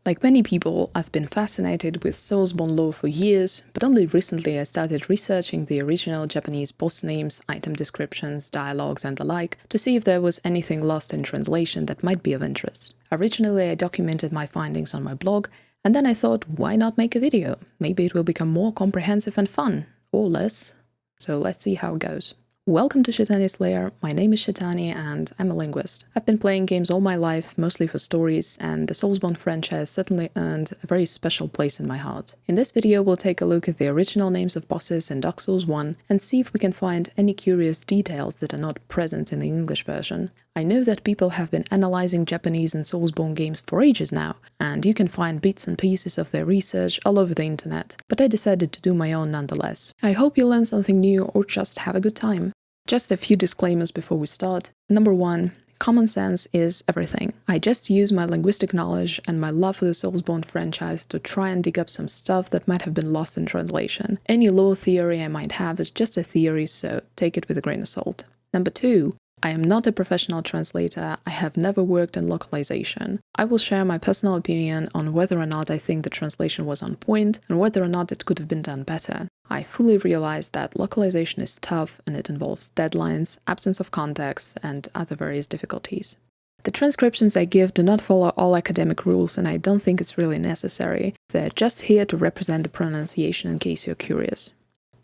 Like many people, I've been fascinated with Soulsborne lore for years, but only recently I started researching the original Japanese boss names, item descriptions, dialogues and the like to see if there was anything lost in translation that might be of interest. Originally I documented my findings on my blog, and then I thought, why not make a video? Maybe it will become more comprehensive and fun, or less. So let's see how it goes. Welcome to Shitani's Lair, my name is Shitani and I'm a linguist. I've been playing games all my life, mostly for stories, and the Soulsborne franchise certainly earned a very special place in my heart. In this video we'll take a look at the original names of bosses in Dark Souls 1 and see if we can find any curious details that are not present in the English version. I know that people have been analyzing Japanese and Soulsborne games for ages now, and you can find bits and pieces of their research all over the internet, but I decided to do my own nonetheless. I hope you learn something new or just have a good time. Just a few disclaimers before we start. Number 1. Common sense is everything. I just use my linguistic knowledge and my love for the Soulsborne franchise to try and dig up some stuff that might have been lost in translation. Any lore theory I might have is just a theory, so take it with a grain of salt. Number 2. I am not a professional translator, I have never worked in localization. I will share my personal opinion on whether or not I think the translation was on point and whether or not it could have been done better. I fully realize that localization is tough and it involves deadlines, absence of context, and other various difficulties. The transcriptions I give do not follow all academic rules and I don't think it's really necessary. They're just here to represent the pronunciation in case you're curious.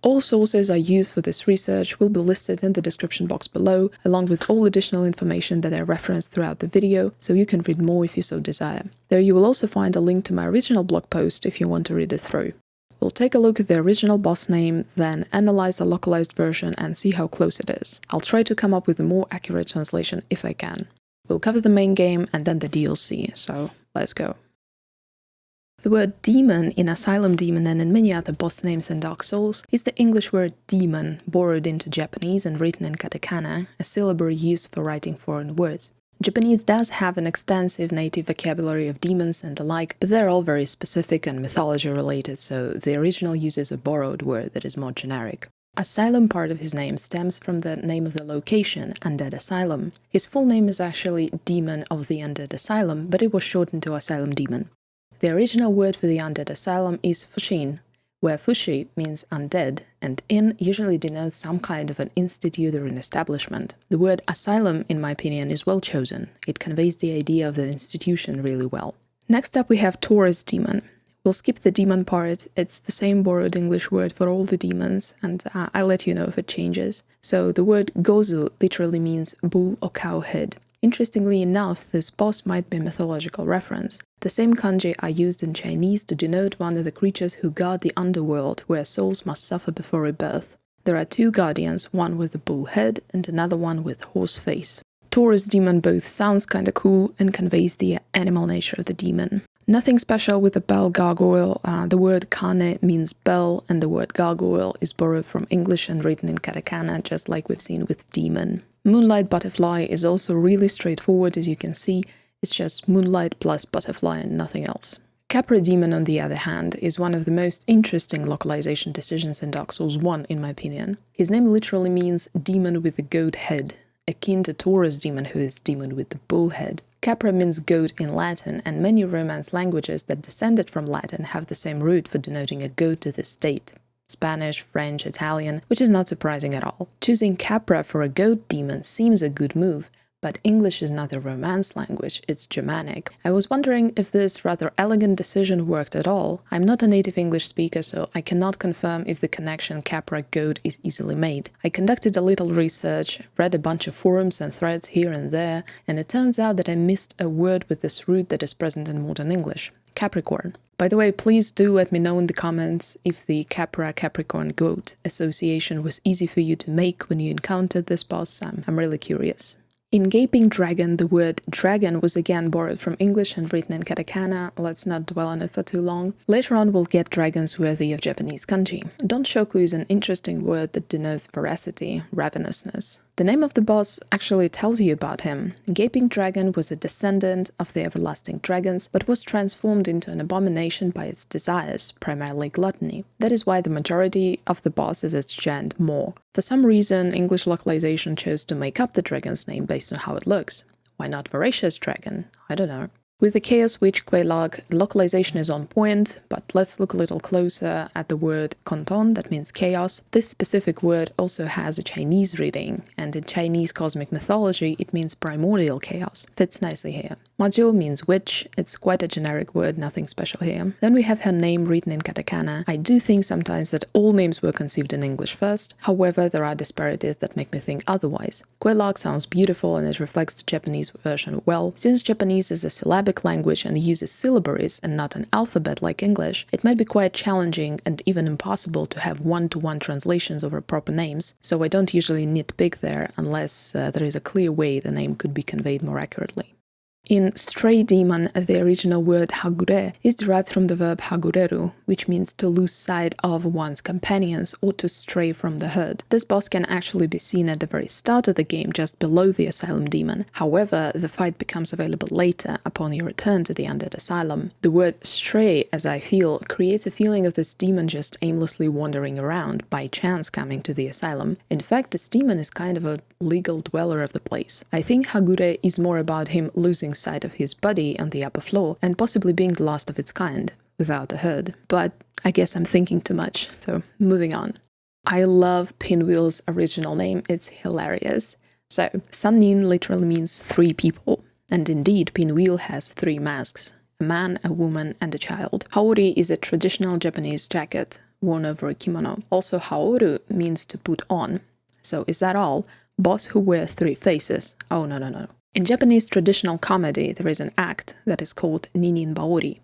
All sources I use for this research will be listed in the description box below, along with all additional information that I referenced throughout the video, so you can read more if you so desire. There you will also find a link to my original blog post if you want to read it through. We'll take a look at the original boss name, then analyze the localized version and see how close it is. I'll try to come up with a more accurate translation if I can. We'll cover the main game and then the DLC, so let's go. The word demon in Asylum Demon and in many other boss names in Dark Souls is the English word demon, borrowed into Japanese and written in katakana, a syllable used for writing foreign words. Japanese does have an extensive native vocabulary of demons and the like, but they're all very specific and mythology related, so the original uses a borrowed word that is more generic. Asylum part of his name stems from the name of the location, Undead Asylum. His full name is actually Demon of the Undead Asylum, but it was shortened to Asylum Demon. The original word for the Undead Asylum is Fushin, where Fushi means undead, and in usually denotes some kind of an institute or an establishment. The word asylum, in my opinion, is well chosen. It conveys the idea of the institution really well. Next up we have Taurus Demon. We'll skip the demon part, it's the same borrowed English word for all the demons, and I'll let you know if it changes. So the word gozu literally means bull or cow head. Interestingly enough, this boss might be a mythological reference. The same kanji are used in Chinese to denote one of the creatures who guard the underworld, where souls must suffer before rebirth. There are two guardians, one with a bull head and another one with horse face. Taurus Demon both sounds kinda cool and conveys the animal nature of the demon. Nothing special with the bell gargoyle. The word kane means bell and the word gargoyle is borrowed from English and written in katakana, just like we've seen with demon. Moonlight Butterfly is also really straightforward, as you can see. It's just moonlight plus butterfly and nothing else. Capra Demon, on the other hand, is one of the most interesting localization decisions in Dark Souls 1, in my opinion. His name literally means demon with a goat head, akin to Taurus Demon, who is demon with the bull head. Capra means goat in Latin, and many Romance languages that descended from Latin have the same root for denoting a goat to this date. Spanish, French, Italian, which is not surprising at all. Choosing Capra for a goat demon seems a good move, but English is not a Romance language, it's Germanic. I was wondering if this rather elegant decision worked at all. I'm not a native English speaker, so I cannot confirm if the connection Capra-goat is easily made. I conducted a little research, read a bunch of forums and threads here and there, and it turns out that I missed a word with this root that is present in modern English. Capricorn. By the way, please do let me know in the comments if the Capra-Capricorn-goat association was easy for you to make when you encountered this boss. I'm really curious. In Gaping Dragon, the word dragon was again borrowed from English and written in katakana. Let's not dwell on it for too long. Later on we'll get dragons worthy of Japanese kanji. Donshoku is an interesting word that denotes voracity, ravenousness. The name of the boss actually tells you about him. Gaping Dragon was a descendant of the everlasting dragons, but was transformed into an abomination by its desires, primarily gluttony. That is why the majority of the boss is its giant maw. For some reason, English localization chose to make up the dragon's name based on how it looks. Why not Voracious Dragon? I don't know. With the Chaos Witch Quelaag, localization is on point, but let's look a little closer at the word Konton, that means chaos. This specific word also has a Chinese reading, and in Chinese cosmic mythology it means primordial chaos. Fits nicely here. Majo means witch, it's quite a generic word, nothing special here. Then we have her name written in katakana. I do think sometimes that all names were conceived in English first, however there are disparities that make me think otherwise. Quelaag sounds beautiful and it reflects the Japanese version well. Since Japanese is a syllabic language and uses syllabaries and not an alphabet like English, it might be quite challenging and even impossible to have one-to-one translations over proper names, so I don't usually nitpick there unless there is a clear way the name could be conveyed more accurately. In Stray Demon, the original word hagure is derived from the verb hagureru, which means to lose sight of one's companions or to stray from the herd. This boss can actually be seen at the very start of the game, just below the Asylum Demon. However, the fight becomes available later, upon your return to the Undead Asylum. The word stray, as I feel, creates a feeling of this demon just aimlessly wandering around, by chance coming to the asylum. In fact, this demon is kind of a legal dweller of the place. I think hagure is more about him losing sight of his body on the upper floor and possibly being the last of its kind, without a herd. But I guess I'm thinking too much, so moving on. I love Pinwheel's original name, it's hilarious. So, Sannin literally means 3 people, and indeed Pinwheel has 3 masks, a man, a woman, and a child. Haori is a traditional Japanese jacket worn over a kimono. Also, haoru means to put on. So is that all? Boss who wears 3 faces. Oh no. In Japanese traditional comedy, there is an act that is called ninin baori,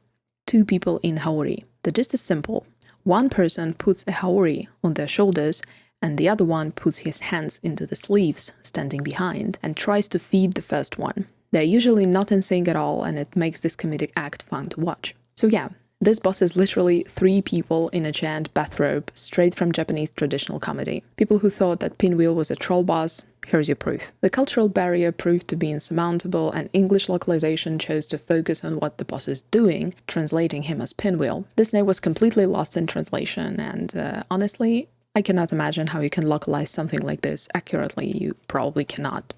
2 people in haori. The gist is simple. One person puts a haori on their shoulders, and the other one puts his hands into the sleeves, standing behind, and tries to feed the first one. They're usually not in sync at all, and it makes this comedic act fun to watch. So yeah, this boss is literally 3 people in a giant bathrobe, straight from Japanese traditional comedy. People who thought that Pinwheel was a troll boss, here's your proof. The cultural barrier proved to be insurmountable, and English localization chose to focus on what the boss is doing, translating him as Pinwheel. This name was completely lost in translation, and honestly, I cannot imagine how you can localize something like this accurately. You probably cannot.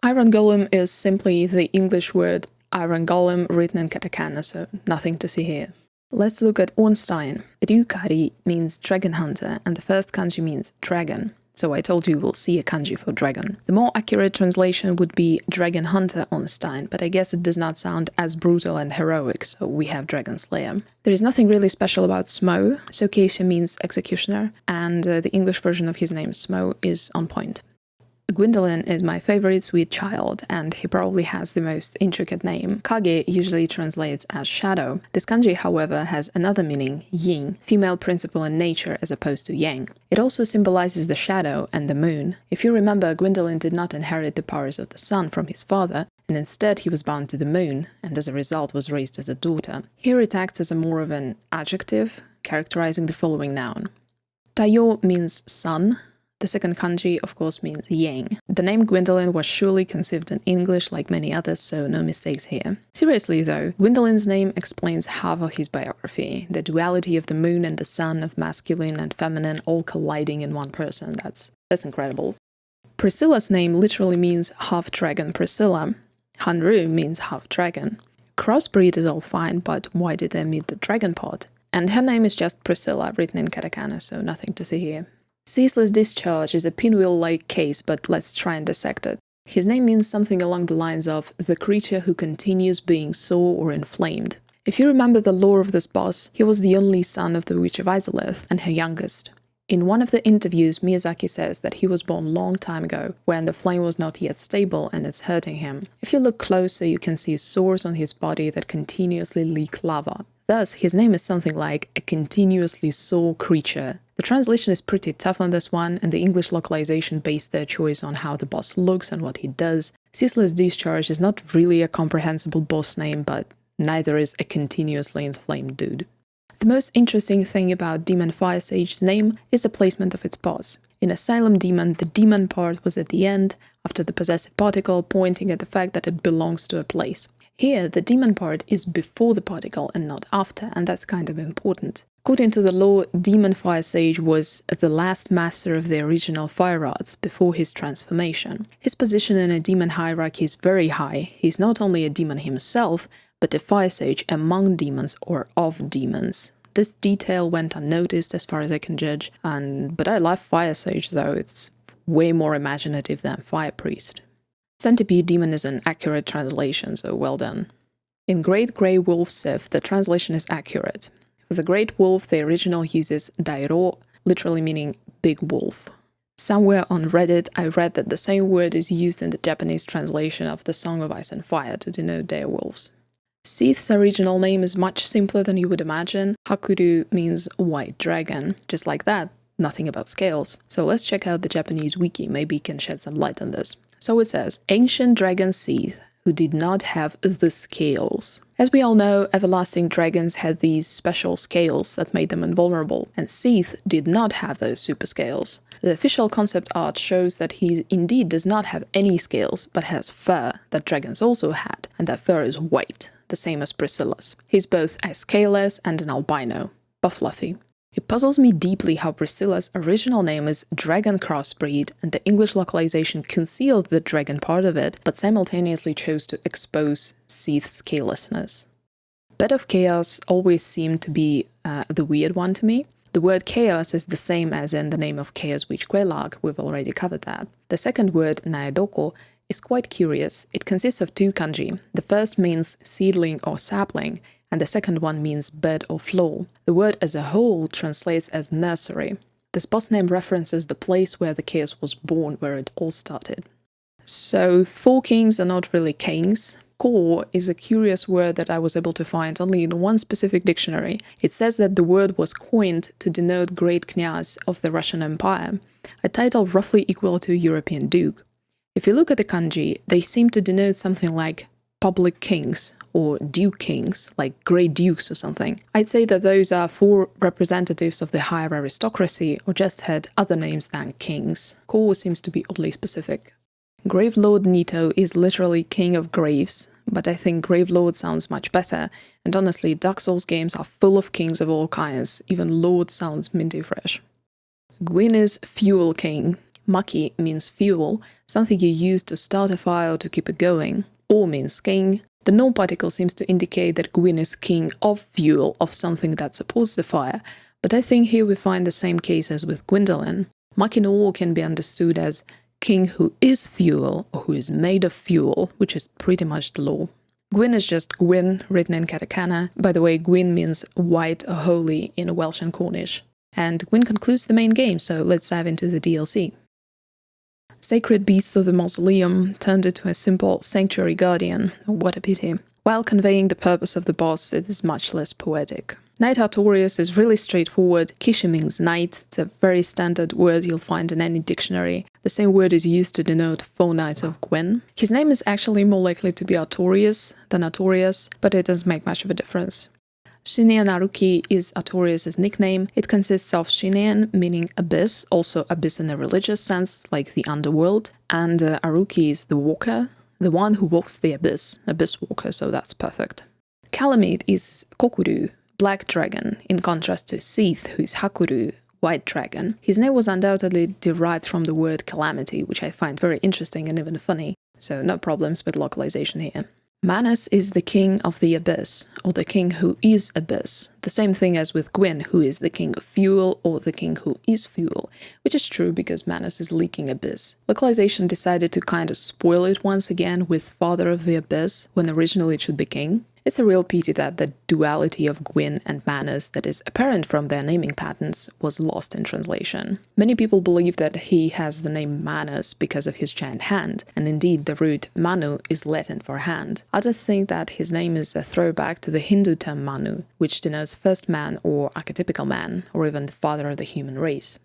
Iron Golem is simply the English word Iron Golem written in katakana, so nothing to see here. Let's look at Ornstein. Ryukari means dragon hunter, and the first kanji means dragon. So I told you we'll see a kanji for dragon. The more accurate translation would be dragon hunter Ornstein, but I guess it does not sound as brutal and heroic, so we have dragon slayer. There is nothing really special about Smough, so Keisha means executioner, and the English version of his name Smough is on point. Gwyndolin is my favorite sweet child, and he probably has the most intricate name. Kage usually translates as shadow. This kanji, however, has another meaning, yin, female principle in nature as opposed to yang. It also symbolizes the shadow and the moon. If you remember, Gwyndolin did not inherit the powers of the sun from his father, and instead he was bound to the moon, and as a result was raised as a daughter. Here it acts as a more of an adjective, characterizing the following noun. Taiyo means sun. The second kanji, of course, means yang. The name Gwyndolin was surely conceived in English like many others, so no mistakes here. Seriously though, Gwyndolin's name explains half of his biography, the duality of the moon and the sun, of masculine and feminine all colliding in one person. That's incredible. Priscilla's name literally means half-dragon Priscilla. Hanru means half-dragon. Crossbreed is all fine, but why did they meet the dragon part? And her name is just Priscilla, written in katakana, so nothing to see here. Ceaseless Discharge is a Pinwheel-like case, but let's try and dissect it. His name means something along the lines of the creature who continues being sore or inflamed. If you remember the lore of this boss, he was the only son of the Witch of Izalith and her youngest. In one of the interviews, Miyazaki says that he was born long time ago, when the flame was not yet stable and it's hurting him. If you look closer, you can see sores on his body that continuously leak lava. Thus, his name is something like a continuously sore creature. The translation is pretty tough on this one, and the English localization based their choice on how the boss looks and what he does. Ceaseless Discharge is not really a comprehensible boss name, but neither is a continuously inflamed dude. The most interesting thing about Demon Firesage's name is the placement of its boss. In Asylum Demon, the demon part was at the end, after the possessive particle, pointing at the fact that it belongs to a place. Here, the demon part is before the particle and not after, and that's kind of important. According to the lore, Demon Firesage was the last master of the original fire arts before his transformation. His position in a demon hierarchy is very high. He's not only a demon himself, but a Firesage among demons or of demons. This detail went unnoticed as far as I can judge, but I love Firesage though, it's way more imaginative than Fire Priest. Centipede Demon is an accurate translation, so well done. In Great Grey Wolf Sith, the translation is accurate. For the Great Wolf, the original uses dairo, literally meaning big wolf. Somewhere on Reddit, I read that the same word is used in the Japanese translation of the Song of Ice and Fire to denote direwolves. Seath's original name is much simpler than you would imagine. Hakuru means white dragon. Just like that, nothing about scales. So let's check out the Japanese wiki, maybe it can shed some light on this. So it says, ancient dragon Seath, who did not have the scales. As we all know, everlasting dragons had these special scales that made them invulnerable, and Seath did not have those super scales. The official concept art shows that he indeed does not have any scales, but has fur that dragons also had, and that fur is white, the same as Priscilla's. He's both a scaleless and an albino, buff-fluffy. It puzzles me deeply how Priscilla's original name is Dragon Crossbreed, and the English localization concealed the dragon part of it, but simultaneously chose to expose Seath's scalelessness. Bed of Chaos always seemed to be the weird one to me. The word chaos is the same as in the name of Chaos Witch Quelaag, we've already covered that. The second word, naedoko, is quite curious. It consists of two kanji. The first means seedling or sapling, and the second one means bed or floor. The word as a whole translates as nursery. This boss name references the place where the chaos was born, where it all started. So, 4 kings are not really kings. Ko is a curious word that I was able to find only in one specific dictionary. It says that the word was coined to denote Great Knyaz of the Russian Empire, a title roughly equal to European duke. If you look at the kanji, they seem to denote something like public kings, or duke kings, like great dukes or something. I'd say that those are 4 representatives of the higher aristocracy, or just had other names than kings. Ko seems to be oddly specific. Gravelord Nito is literally king of graves, but I think Gravelord sounds much better, and honestly, Dark Souls games are full of kings of all kinds, even Lord sounds minty fresh. Gwyn is Fuel King. Maki means fuel, something you use to start a fire or to keep it going. Or means king. The null particle seems to indicate that Gwyn is king of fuel, of something that supports the fire, but I think here we find the same case as with Gwyndolin. Maki no Or can be understood as king who is fuel, or who is made of fuel, which is pretty much the law. Gwyn is just Gwyn, written in katakana. By the way, Gwyn means white or holy in Welsh and Cornish. And Gwyn concludes the main game, so let's dive into the DLC. Sacred Beasts of the Mausoleum turned into a simple Sanctuary Guardian. What a pity. While conveying the purpose of the boss, it is much less poetic. Knight Artorias is really straightforward. Kishi means knight. It's a very standard word you'll find in any dictionary. The same word is used to denote 4 knights of Gwyn. His name is actually more likely to be Artorias than Artorias, but it doesn't make much of a difference. Shinean Aruki is Artorias' nickname. It consists of Shinean, meaning abyss, also abyss in a religious sense, like the underworld, and Aruki is the walker, the one who walks the abyss walker, so that's perfect. Kalameet is Kokuru, Black Dragon, in contrast to Seath, who is Hakuru, White Dragon. His name was undoubtedly derived from the word calamity, which I find very interesting and even funny, so no problems with localization here. Manus is the king of the abyss, or the king who is abyss, the same thing as with Gwyn, who is the king of fuel, or the king who is fuel, which is true because Manus is leaking abyss. Localization decided to kind of spoil it once again with father of the abyss, when originally it should be king. It's a real pity that the duality of Gwyn and Manus that is apparent from their naming patterns was lost in translation. Many people believe that he has the name Manus because of his giant hand, and indeed the root Manu is Latin for hand. Others think that his name is a throwback to the Hindu term Manu, which denotes first man or archetypical man, or even the father of the human race.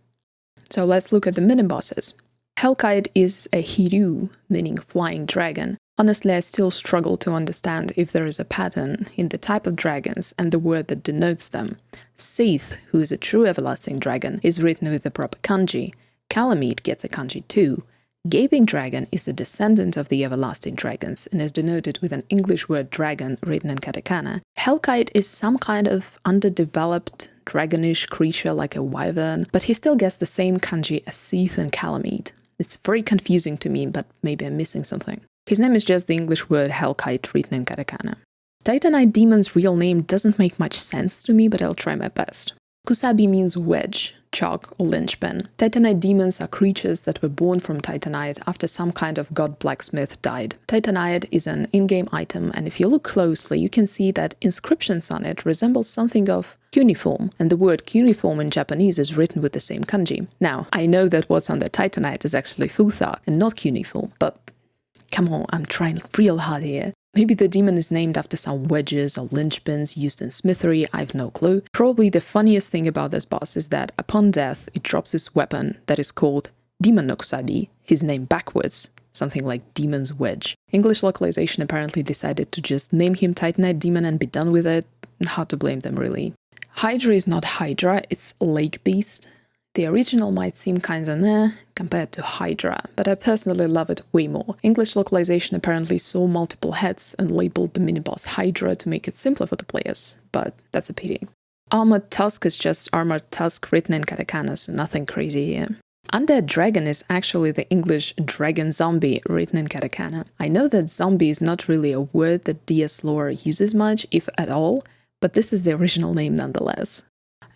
So let's look at the mini-bosses. Hellkite is a Hiru, meaning flying dragon. Honestly, I still struggle to understand if there is a pattern in the type of dragons and the word that denotes them. Seath, who is a true everlasting dragon, is written with the proper kanji. Kalameet gets a kanji too. Gaping Dragon is a descendant of the everlasting dragons and is denoted with an English word dragon written in katakana. Hellkite is some kind of underdeveloped dragonish creature like a wyvern, but he still gets the same kanji as Seath and Kalameet. It's very confusing to me, but maybe I'm missing something. His name is just the English word Hellkite written in katakana. Titanite Demon's real name doesn't make much sense to me, but I'll try my best. Kusabi means wedge, chalk, or linchpin. Titanite demons are creatures that were born from Titanite after some kind of god blacksmith died. Titanite is an in-game item, and if you look closely, you can see that inscriptions on it resemble something of cuneiform, and the word cuneiform in Japanese is written with the same kanji. Now, I know that what's on the Titanite is actually futhak and not cuneiform, but come on, I'm trying real hard here. Maybe the demon is named after some wedges or linchpins used in smithery, I've no clue. Probably the funniest thing about this boss is that upon death, it drops his weapon that is called Demon no Kusabi, his name backwards, something like Demon's Wedge. English localization apparently decided to just name him Titanite Demon and be done with it. Hard to blame them, really. Hydra is not Hydra, it's Lake Beast. The original might seem kinda meh compared to Hydra, but I personally love it way more. English localization apparently saw multiple heads and labeled the mini-boss Hydra to make it simpler for the players, but that's a pity. Armored Tusk is just Armored Tusk written in katakana, so nothing crazy here. Undead Dragon is actually the English Dragon Zombie written in katakana. I know that zombie is not really a word that DS lore uses much, if at all, but this is the original name nonetheless.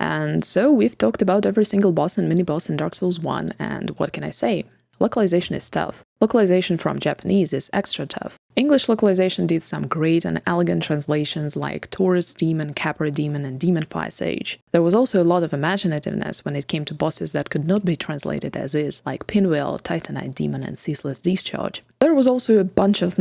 And so we've talked about every single boss and mini-boss in Dark Souls 1, and what can I say? Localization is tough. Localization from Japanese is extra tough. English localization did some great and elegant translations like Taurus Demon, Capra Demon, and Demon Firesage. There was also a lot of imaginativeness when it came to bosses that could not be translated as is, like Pinwheel, Titanite Demon, and Ceaseless Discharge. There was also a bunch of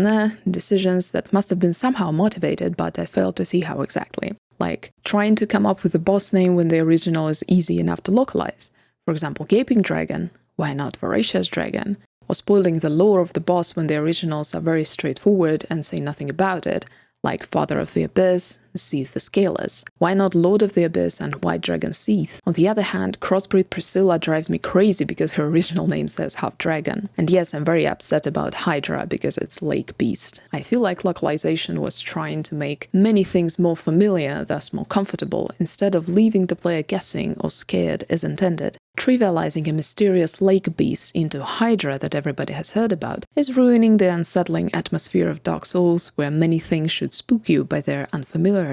decisions that must have been somehow motivated, but I failed to see how exactly. Like trying to come up with a boss name when the original is easy enough to localize. For example, Gaping Dragon, why not Voracious Dragon? Or spoiling the lore of the boss when the originals are very straightforward and say nothing about it, like Father of the Abyss, Seath the Scaleless. Why not Lord of the Abyss and White Dragon Seath? On the other hand, Crossbreed Priscilla drives me crazy because her original name says half dragon. And yes, I'm very upset about Hydra because it's Lake Beast. I feel like localization was trying to make many things more familiar, thus more comfortable, instead of leaving the player guessing or scared as intended. Trivializing a mysterious lake beast into Hydra that everybody has heard about is ruining the unsettling atmosphere of Dark Souls, where many things should spook you by their unfamiliarness.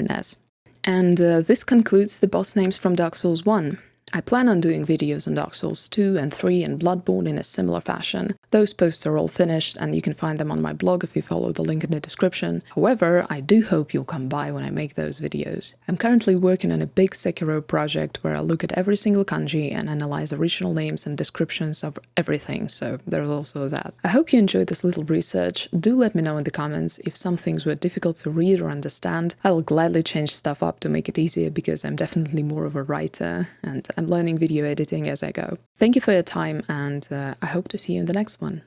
And this concludes the boss names from Dark Souls 1. I plan on doing videos on Dark Souls 2 and 3 and Bloodborne in a similar fashion. Those posts are all finished and you can find them on my blog if you follow the link in the description. However, I do hope you'll come by when I make those videos. I'm currently working on a big Sekiro project where I look at every single kanji and analyze original names and descriptions of everything, so there's also that. I hope you enjoyed this little research. Do let me know in the comments if some things were difficult to read or understand. I'll gladly change stuff up to make it easier because I'm definitely more of a writer and I'm learning video editing as I go. Thank you for your time, and I hope to see you in the next one.